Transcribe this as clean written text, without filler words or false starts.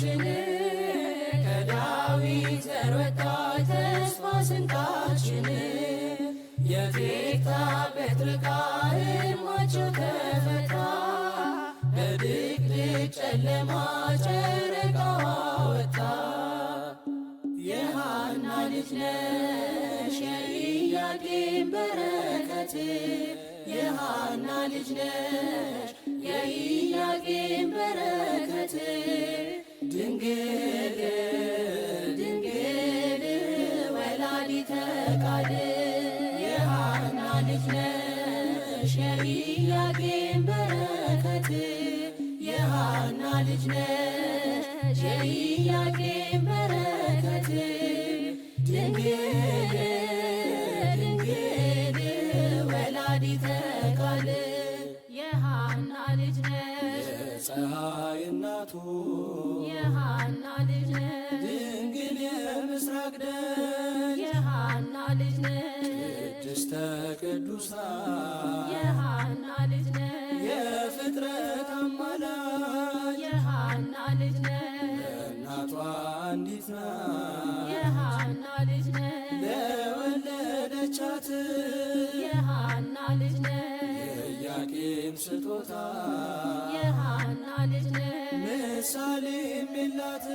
ስንቃችን ከዳዊት ዘር ወጣች ተስፋ ስንቃችን የቴክታ በትርቃ ሕልማቸው ተፈታ በድቅድቅ ጨለማ ጨረቃዋ ወጣ። የሐና ልጅ ነሽ የኢያቄም በረከት የሐና ልጅ ነሽ የኢያቄም በረከት ድንግል ድንግል ወላዲተ ቃል የሐና ልጅ ነሽ የኢያቄም በረከት የሐና ልጅ ነሽ የኢያቄም በረከት ድንግል ድንግል ወላዲተ ቃል የሐና ልጅ ነሽ የፀሐይ እናቱ የሐና ልጅ ነሽ ድንግል የምስራቅ ደጅ የሐና ልጅ ነሽ ቅድስተ ቅዱሳን የሐና ልጅ ነሽ የፍጥረት አማላጅ የሐና ልጅ ነሽ እናቷ አንዲት ናት የሐና ልጅ ነሽ ለወለደቻት የሐና ልጅ ነሽ የኢያቄም ስጦታ የሐና ልጅ ነሽ ምሳሌም የላት